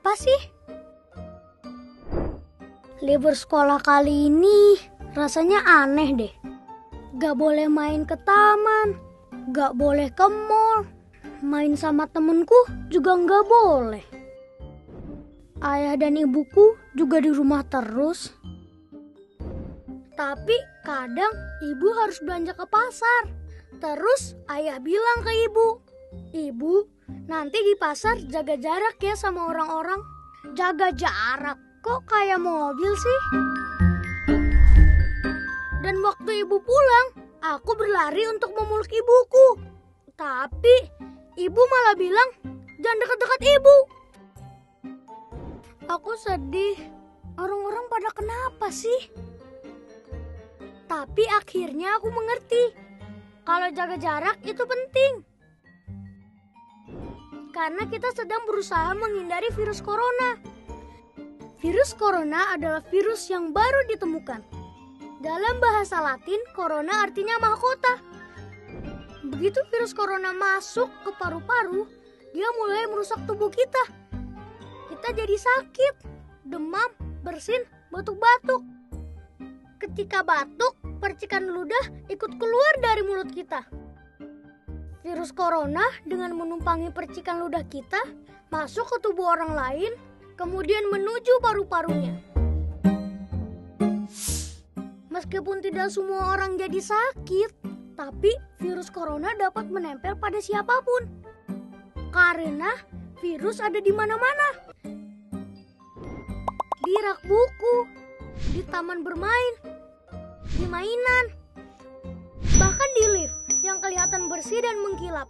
apa sih? Libur sekolah kali ini rasanya aneh deh. Gak boleh main ke taman, gak boleh ke mall, main sama temenku juga gak boleh. Ayah dan ibuku juga di rumah terus. Tapi kadang ibu harus belanja ke pasar. Terus ayah bilang ke ibu, "Ibu, nanti di pasar jaga jarak ya sama orang-orang." Jaga jarak? Kok kayak mobil sih? Dan waktu ibu pulang, aku berlari untuk memeluk ibuku. Tapi ibu malah bilang, "Jangan dekat-dekat ibu." Aku sedih. Orang-orang pada kenapa sih? Tapi akhirnya aku mengerti. Kalau jaga jarak itu penting. Karena kita sedang berusaha menghindari virus corona. Virus corona adalah virus yang baru ditemukan. Dalam bahasa Latin, corona artinya mahkota. Begitu virus corona masuk ke paru-paru, dia mulai merusak tubuh kita. Kita jadi sakit, demam, bersin, batuk-batuk. Ketika batuk, percikan ludah ikut keluar dari mulut kita. Virus corona dengan menumpangi percikan ludah kita masuk ke tubuh orang lain, kemudian menuju paru-parunya. Meskipun tidak semua orang jadi sakit, tapi virus corona dapat menempel pada siapapun. Karena virus ada di mana-mana. Di rak buku, di taman bermain, di mainan, bahkan di lift yang kelihatan bersih dan mengkilap.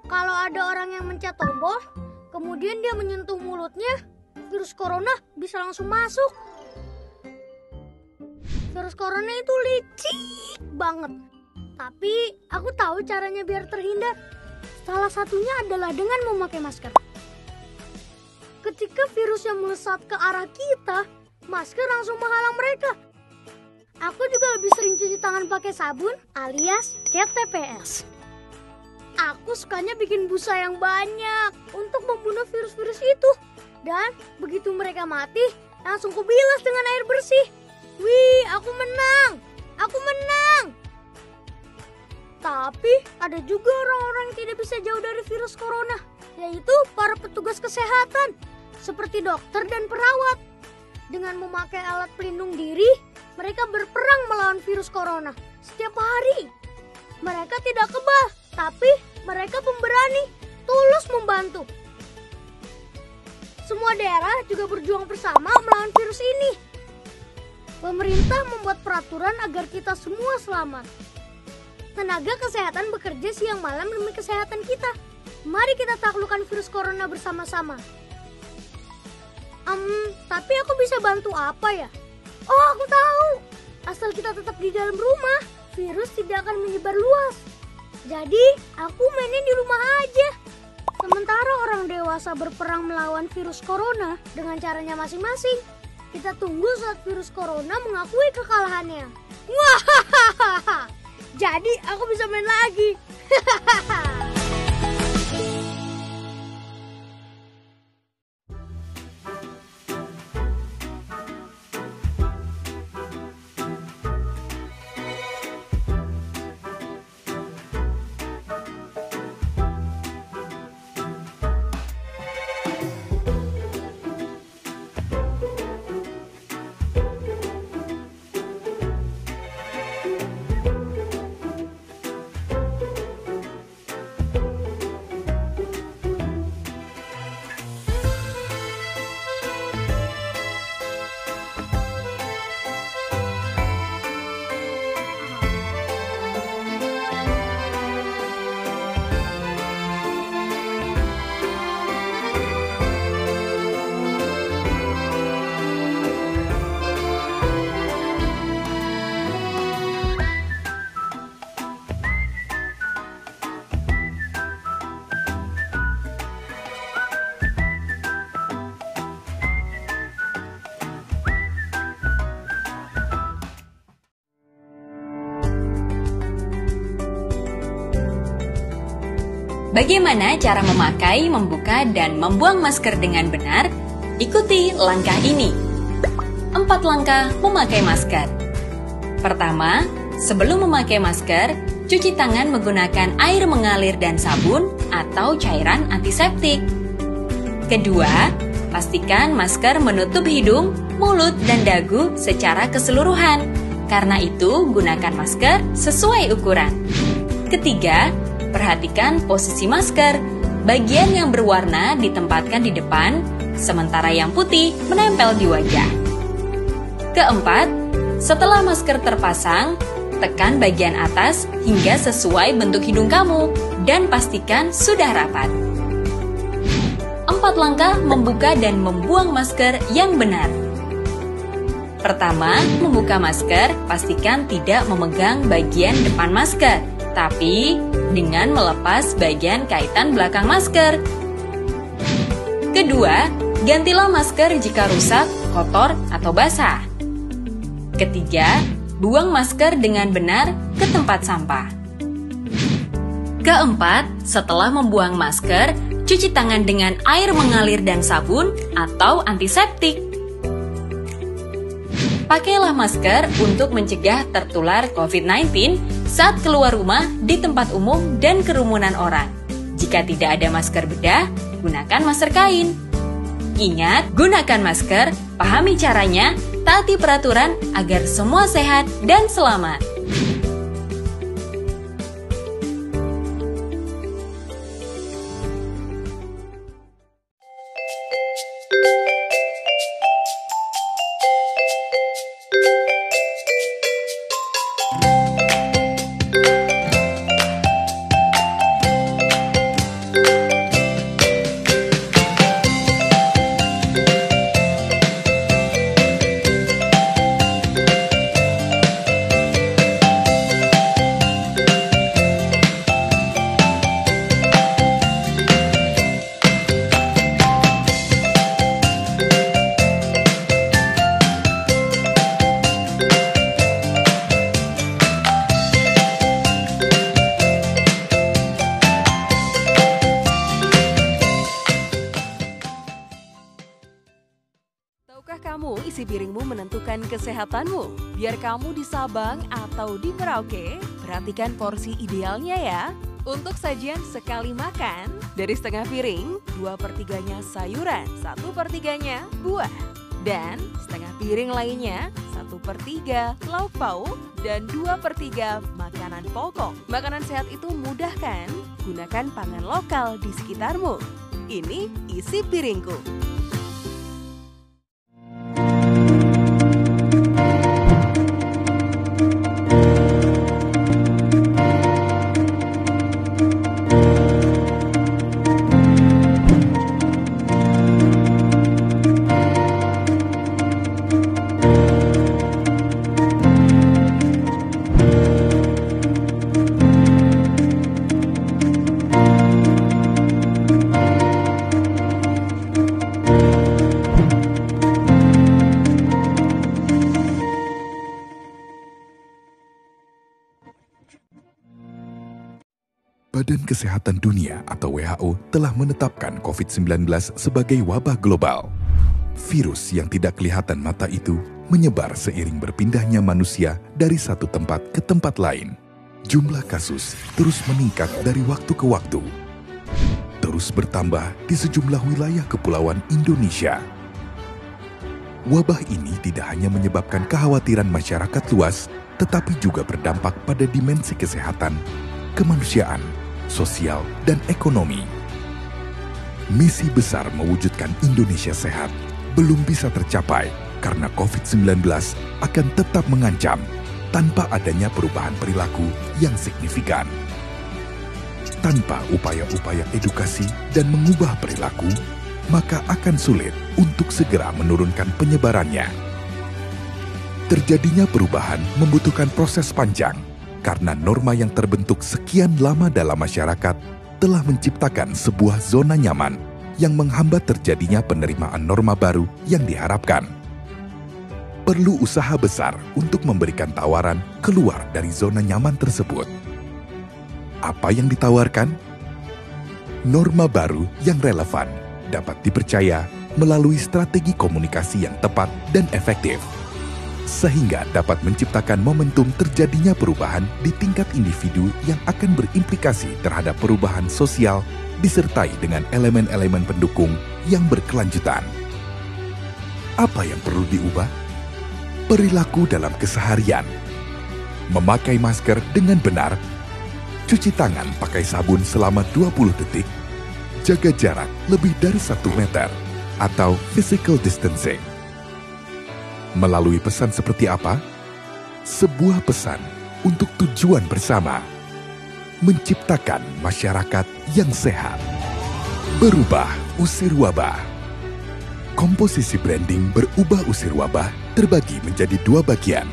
Kalau ada orang yang mencet tombol, kemudian dia menyentuh mulutnya, virus corona bisa langsung masuk. Virus corona itu licik banget. Tapi aku tahu caranya biar terhindar. Salah satunya adalah dengan memakai masker. Ketika virus yang melesat ke arah kita, masker langsung menghalang mereka. Aku juga lebih sering cuci tangan pakai sabun alias cat TPS. Aku sukanya bikin busa yang banyak untuk membunuh virus-virus itu. Dan begitu mereka mati, langsung kubilas dengan air bersih. Wih, aku menang! Aku menang! Tapi ada juga orang-orang yang tidak bisa jauh dari virus corona, yaitu para petugas kesehatan, seperti dokter dan perawat. Dengan memakai alat pelindung diri, mereka berperang melawan virus corona setiap hari. Mereka tidak kebal, tapi mereka pemberani, tulus membantu. Semua daerah juga berjuang bersama melawan virus ini. Pemerintah membuat peraturan agar kita semua selamat. Tenaga kesehatan bekerja siang malam demi kesehatan kita. Mari kita taklukkan virus corona bersama-sama. Tapi aku bisa bantu apa ya? Oh, aku tahu. Asal kita tetap di dalam rumah, virus tidak akan menyebar luas. Jadi, aku mainnya di rumah aja. Sementara orang dewasa berperang melawan virus corona dengan caranya masing-masing. Kita tunggu saat virus corona mengakui kekalahannya. Wah, jadi aku bisa main lagi. Bagaimana cara memakai, membuka, dan membuang masker dengan benar? Ikuti langkah ini. 4 langkah memakai masker. Pertama, sebelum memakai masker, cuci tangan menggunakan air mengalir dan sabun atau cairan antiseptik. Kedua, pastikan masker menutup hidung, mulut, dan dagu secara keseluruhan. Karena itu, gunakan masker sesuai ukuran. Ketiga, perhatikan posisi masker. Bagian yang berwarna ditempatkan di depan, sementara yang putih menempel di wajah. Keempat, setelah masker terpasang, tekan bagian atas hingga sesuai bentuk hidung kamu dan pastikan sudah rapat. 4 langkah membuka dan membuang masker yang benar. Pertama, membuka masker, pastikan tidak memegang bagian depan masker, tapi dengan melepas bagian kaitan belakang masker. Kedua, gantilah masker jika rusak, kotor, atau basah. Ketiga, buang masker dengan benar ke tempat sampah. Keempat, setelah membuang masker, cuci tangan dengan air mengalir dan sabun atau antiseptik. Pakailah masker untuk mencegah tertular COVID-19 saat keluar rumah di tempat umum dan kerumunan orang. Jika tidak ada masker bedah, gunakan masker kain. Ingat, gunakan masker, pahami caranya, taati peraturan agar semua sehat dan selamat. Tahukah kamu isi piringmu menentukan kesehatanmu? Biar kamu di Sabang atau di Merauke, perhatikan porsi idealnya ya. Untuk sajian sekali makan, dari setengah piring, 2/3-nya sayuran, 1/3-nya buah. Dan setengah piring lainnya, 1/3 lauk pauk, dan 2/3 makanan pokok. Makanan sehat itu mudah kan? Gunakan pangan lokal di sekitarmu. Ini isi piringku. Badan Kesehatan Dunia atau WHO telah menetapkan COVID-19 sebagai wabah global. Virus yang tidak kelihatan mata itu menyebar seiring berpindahnya manusia dari satu tempat ke tempat lain. Jumlah kasus terus meningkat dari waktu ke waktu. Terus bertambah di sejumlah wilayah kepulauan Indonesia. Wabah ini tidak hanya menyebabkan kekhawatiran masyarakat luas, tetapi juga berdampak pada dimensi kesehatan, kemanusiaan, sosial, dan ekonomi. Misi besar mewujudkan Indonesia sehat belum bisa tercapai karena COVID-19 akan tetap mengancam tanpa adanya perubahan perilaku yang signifikan. Tanpa upaya-upaya edukasi dan mengubah perilaku, maka akan sulit untuk segera menurunkan penyebarannya. Terjadinya perubahan membutuhkan proses panjang, karena norma yang terbentuk sekian lama dalam masyarakat telah menciptakan sebuah zona nyaman yang menghambat terjadinya penerimaan norma baru yang diharapkan. Perlu usaha besar untuk memberikan tawaran keluar dari zona nyaman tersebut. Apa yang ditawarkan? Norma baru yang relevan, dapat dipercaya, melalui strategi komunikasi yang tepat dan efektif, sehingga dapat menciptakan momentum terjadinya perubahan di tingkat individu yang akan berimplikasi terhadap perubahan sosial disertai dengan elemen-elemen pendukung yang berkelanjutan. Apa yang perlu diubah? Perilaku dalam keseharian. Memakai masker dengan benar, cuci tangan pakai sabun selama 20 detik, jaga jarak lebih dari 1 meter, atau physical distancing. Melalui pesan seperti apa? Sebuah pesan untuk tujuan bersama, menciptakan masyarakat yang sehat. Berubah, usir wabah. Komposisi branding berubah usir wabah terbagi menjadi 2 bagian,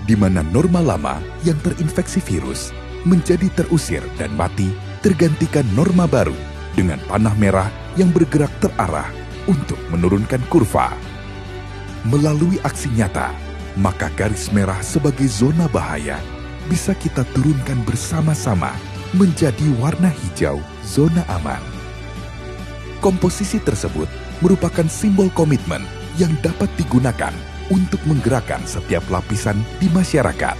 di mana norma lama yang terinfeksi virus menjadi terusir dan mati tergantikan norma baru dengan panah merah yang bergerak terarah untuk menurunkan kurva. Melalui aksi nyata, maka garis merah sebagai zona bahaya bisa kita turunkan bersama-sama menjadi warna hijau, zona aman. Komposisi tersebut merupakan simbol komitmen yang dapat digunakan untuk menggerakkan setiap lapisan di masyarakat.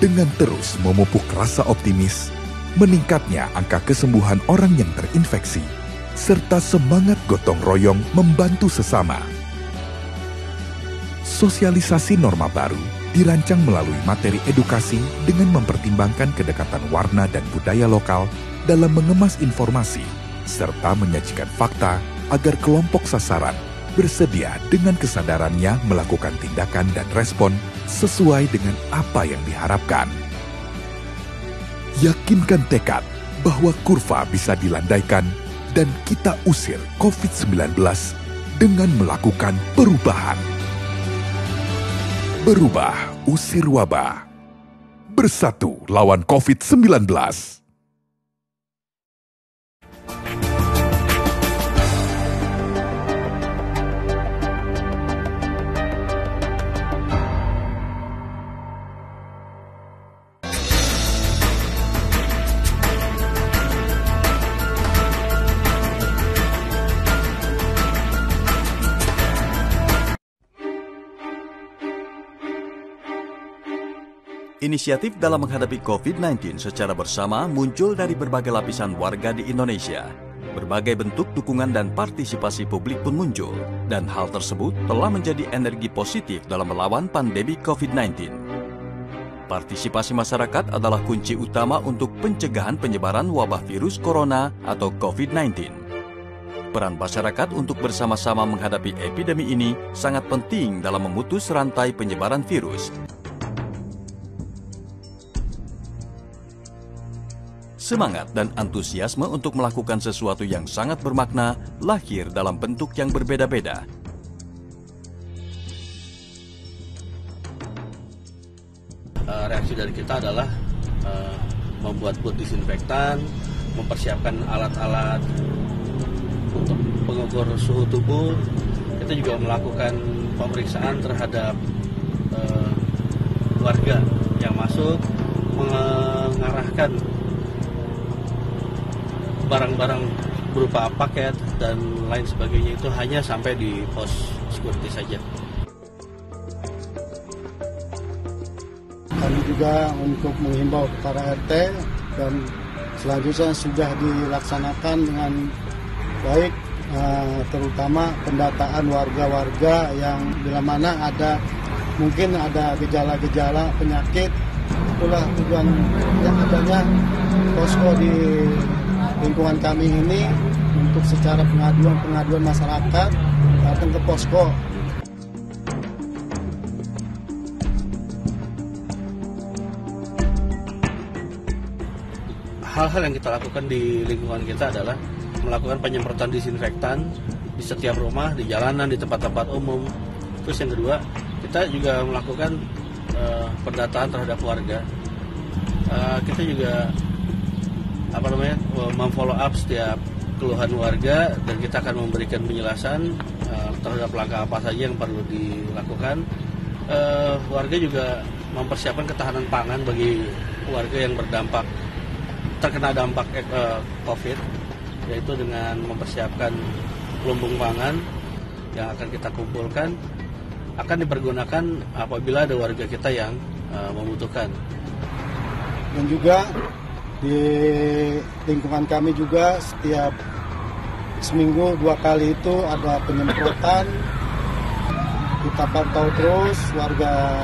Dengan terus memupuk rasa optimis, meningkatnya angka kesembuhan orang yang terinfeksi, serta semangat gotong royong membantu sesama. Sosialisasi norma baru dirancang melalui materi edukasi dengan mempertimbangkan kedekatan warna dan budaya lokal dalam mengemas informasi, serta menyajikan fakta agar kelompok sasaran bersedia dengan kesadarannya melakukan tindakan dan respon sesuai dengan apa yang diharapkan. Yakinkan tekad bahwa kurva bisa dilandaikan dan kita usir COVID-19 dengan melakukan perubahan. Berubah, usir wabah. Bersatu lawan COVID-19. Inisiatif dalam menghadapi COVID-19 secara bersama muncul dari berbagai lapisan warga di Indonesia. Berbagai bentuk dukungan dan partisipasi publik pun muncul, dan hal tersebut telah menjadi energi positif dalam melawan pandemi COVID-19. Partisipasi masyarakat adalah kunci utama untuk pencegahan penyebaran wabah virus corona atau COVID-19. Peran masyarakat untuk bersama-sama menghadapi epidemi ini sangat penting dalam memutus rantai penyebaran virus. Semangat dan antusiasme untuk melakukan sesuatu yang sangat bermakna lahir dalam bentuk yang berbeda-beda. Reaksi dari kita adalah membuat booth disinfektan, mempersiapkan alat-alat untuk pengukur suhu tubuh. Kita juga melakukan pemeriksaan terhadap warga yang masuk, mengarahkan barang-barang berupa paket dan lain sebagainya itu hanya sampai di pos security saja. Kami juga untuk menghimbau para RT dan selanjutnya sudah dilaksanakan dengan baik, terutama pendataan warga-warga yang bila mana mungkin ada gejala-gejala penyakit. Itulah tujuan yang adanya posko di lingkungan kami ini untuk secara pengaduan masyarakat datang ke posko. Hal-hal yang kita lakukan di lingkungan kita adalah melakukan penyemprotan disinfektan di setiap rumah, di jalanan, di tempat-tempat umum. Terus yang kedua, kita juga melakukan pendataan terhadap warga. Kita juga memfollow up setiap keluhan warga, dan kita akan memberikan penjelasan terhadap langkah apa saja yang perlu dilakukan. Warga juga mempersiapkan ketahanan pangan bagi warga yang terkena dampak COVID, yaitu dengan mempersiapkan lumbung pangan yang akan kita kumpulkan akan dipergunakan apabila ada warga kita yang membutuhkan. Dan juga di lingkungan kami juga setiap seminggu 2 kali itu ada penyemprotan. Kita pantau terus warga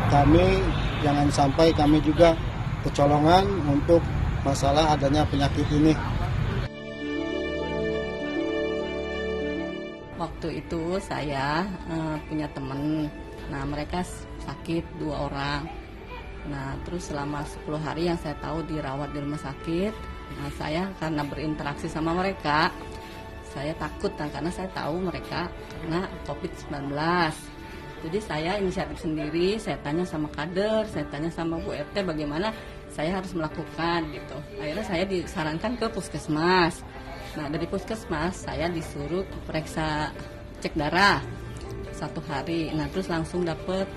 kami, jangan sampai kami juga kecolongan untuk masalah adanya penyakit ini. Waktu itu saya punya teman, nah mereka sakit 2 orang. Nah terus selama 10 hari yang saya tahu dirawat di rumah sakit, nah saya karena berinteraksi sama mereka, saya takut karena saya tahu mereka kena COVID-19. Jadi saya inisiatif sendiri, saya tanya sama kader, saya tanya sama Bu RT bagaimana saya harus melakukan gitu. Akhirnya saya disarankan ke puskesmas. Nah dari puskesmas saya disuruh periksa cek darah 1 hari. Nah terus langsung dapet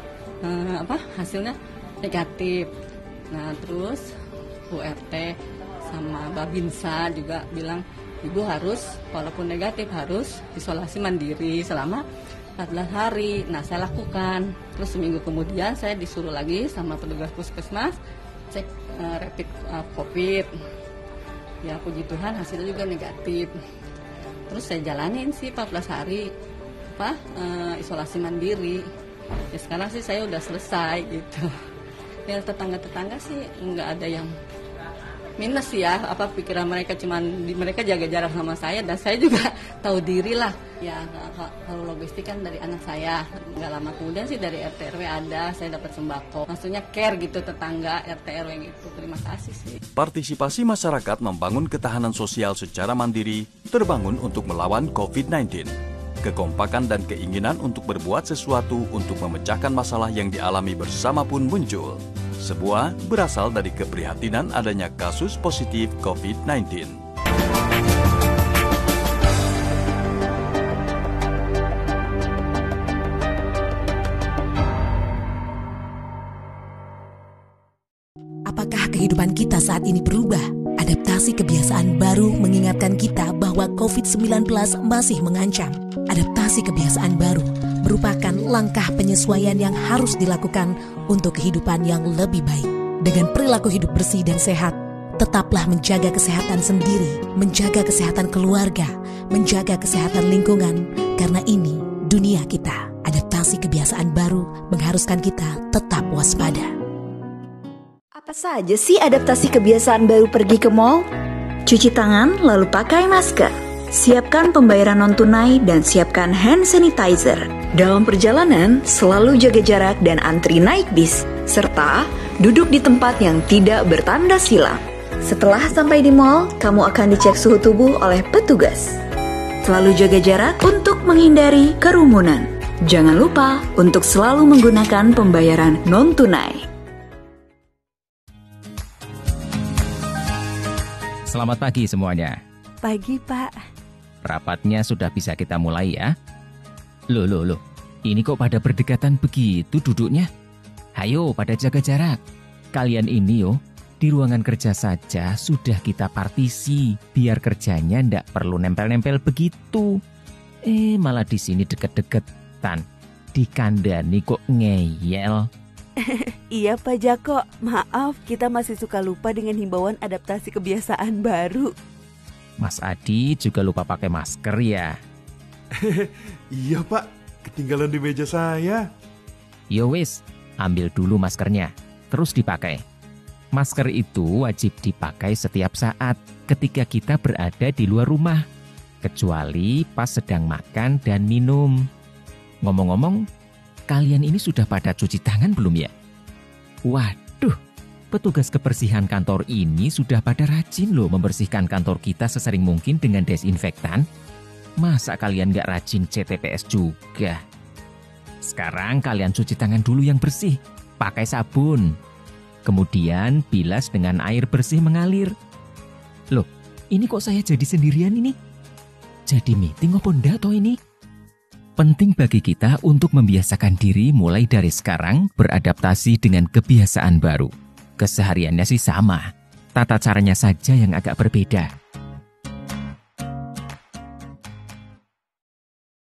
hasilnya negatif. Nah terus Bu RT sama Babinsa juga bilang ibu harus walaupun negatif harus isolasi mandiri selama 14 hari. Nah saya lakukan. Terus seminggu kemudian saya disuruh lagi sama petugas puskesmas cek rapid COVID. Ya puji Tuhan hasilnya juga negatif. Terus saya jalanin sih 14 hari isolasi mandiri. Ya sekarang sih saya udah selesai gitu. Ya tetangga-tetangga sih nggak ada yang minus ya, pikiran mereka mereka jaga jarak sama saya dan saya juga tahu diri lah. Ya kalau logistik kan dari anak saya, nggak lama kemudian sih dari RT RW ada, saya dapat sembako. Maksudnya care gitu tetangga RT RW gitu. Terima kasih sih. Partisipasi masyarakat membangun ketahanan sosial secara mandiri terbangun untuk melawan COVID-19. Kekompakan dan keinginan untuk berbuat sesuatu untuk memecahkan masalah yang dialami bersama pun muncul. Sebuah berasal dari keprihatinan adanya kasus positif COVID-19. Apakah kehidupan kita saat ini berubah? Adaptasi kebiasaan baru mengingatkan kita bahwa COVID-19 masih mengancam. Adaptasi kebiasaan baru merupakan langkah penyesuaian yang harus dilakukan untuk kehidupan yang lebih baik. Dengan perilaku hidup bersih dan sehat, tetaplah menjaga kesehatan sendiri, menjaga kesehatan keluarga, menjaga kesehatan lingkungan, karena ini dunia kita. Adaptasi kebiasaan baru mengharuskan kita tetap waspada. Apa saja sih adaptasi kebiasaan baru pergi ke mall? Cuci tangan lalu pakai masker. Siapkan pembayaran non-tunai dan siapkan hand sanitizer. Dalam perjalanan, selalu jaga jarak dan antri naik bis. Serta duduk di tempat yang tidak bertanda silang. Setelah sampai di mall, kamu akan dicek suhu tubuh oleh petugas. Selalu jaga jarak untuk menghindari kerumunan. Jangan lupa untuk selalu menggunakan pembayaran non-tunai. Selamat pagi semuanya. Pagi, Pak. Rapatnya sudah bisa kita mulai ya. Loh. Ini kok pada berdekatan begitu duduknya? Hayo pada jaga jarak. Kalian ini di ruangan kerja saja sudah kita partisi. Biar kerjanya ndak perlu nempel-nempel begitu. Malah di sini deket-deketan. Dikandani kok ngeyel. Iya Pak Jako, maaf kita masih suka lupa dengan himbauan adaptasi kebiasaan baru. Mas Adi juga lupa pakai masker ya? Iya Pak, ketinggalan di meja saya. Yo wis, ambil dulu maskernya, terus dipakai. Masker itu wajib dipakai setiap saat ketika kita berada di luar rumah, kecuali pas sedang makan dan minum. Ngomong-ngomong, kalian ini sudah pada cuci tangan belum ya? Waduh, petugas kebersihan kantor ini sudah pada rajin loh membersihkan kantor kita sesering mungkin dengan desinfektan. Masa kalian gak rajin CTPS juga? Sekarang kalian cuci tangan dulu yang bersih, pakai sabun. Kemudian bilas dengan air bersih mengalir. Loh, ini kok saya jadi sendirian ini? Jadi meeting apa ndak toh ini? Penting bagi kita untuk membiasakan diri mulai dari sekarang beradaptasi dengan kebiasaan baru. Kesehariannya sih sama, tata caranya saja yang agak berbeda.